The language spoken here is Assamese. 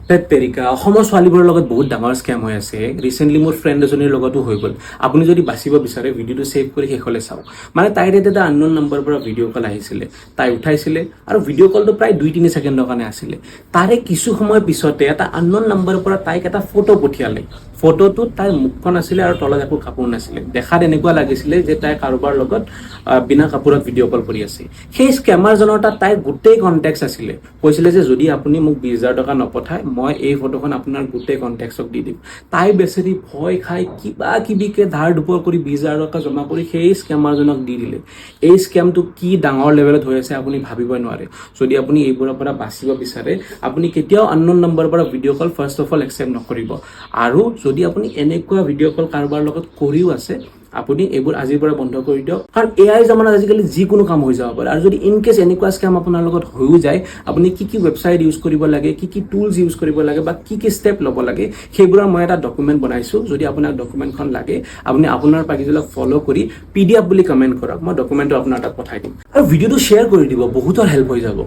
তেৰিকা অসমৰ ছোৱালীবোৰৰ লগত বহুত ডাঙৰ স্কেম হৈ আছে। ৰিচেণ্টলি মোৰ ফ্ৰেণ্ড এজনীৰ লগতো হৈ গ'ল। আপুনি যদি বাচিব বিচাৰে ভিডিঅ'টো ছেভ কৰি শেষলৈ চাওক। মানে তাইৰ এটা আননোন নম্বৰৰ পৰা ভিডিঅ' কল আহিছিলে, তাই উঠাইছিলে আৰু ভিডিঅ' কলটো প্ৰায় 2-3 ছেকেণ্ডৰ কাৰণে আছিলে। তাৰে কিছু সময়ৰ পিছতে এটা আননোন নম্বৰৰ পৰা তাইক এটা ফটো পঠিয়ালে। ফটোটোত তাইৰ মুখখন আছিলে আৰু তলত একো কাপোৰ নাছিলে। দেখাত এনেকুৱা লাগিছিলে যে তাই কাৰোবাৰ লগত বিনা কাপোৰত ভিডিঅ' কল কৰি আছে। সেই স্কেমাৰজনৰ তাত তাইৰ গোটেই কণ্টেক্টছ আছিলে। কৈছিলে যে যদি আপুনি মোক 20,000 টকা নপঠায় মই এই ফটোখন আপোনাৰ গোটেই কণ্টেক্টছক দি দিম। তাই বেচেৰি ভয় খাই কিবা কিবিকে ধাৰ দুপৰ কৰি 20,000 টকা জমা কৰি সেই স্কেমাৰজনক দি দিলে। এই স্কেমটো কি ডাঙৰ লেভেলত হৈ আছে আপুনি ভাবিবই নোৱাৰে। যদি আপুনি এইবোৰৰ পৰা বাচিব বিচাৰে আপুনি কেতিয়াও আননোন নম্বৰৰ পৰা video' call first of all accept নকৰিব। আৰু যদি আপুনি এনেকুৱা ভিডিঅ' কল কাৰোবাৰ লগত কৰিও আছে আপুনি এইবোৰ আজিৰ পৰা বন্ধ কৰি দিয়ক। কাৰণ এআই জামানাত আজিকালি যিকোনো কাম হৈ যাব পাৰে। আৰু যদি ইন কেছ এনেকুৱা স্কেম আপোনাৰ লগত হৈও যায় আপুনি কি কি ৱেবছাইট ইউজ কৰিব লাগে, কি কি টুলছ ইউজ কৰিব লাগে বা কি কি ষ্টেপ ল'ব লাগে সেইবোৰৰ মই এটা ডকুমেণ্ট বনাইছোঁ। যদি আপোনাক ডকুমেণ্টখন লাগে আপুনি আপোনাৰ পেজবিলাক ফ'ল' কৰি PDF বুলি কমেণ্ট কৰক, মই ডকুমেণ্টটো আপোনাৰ তাত পঠাই দিম। আৰু ভিডিঅ'টো শ্বেয়াৰ কৰি দিব, বহুতৰ হেল্প হৈ যাব।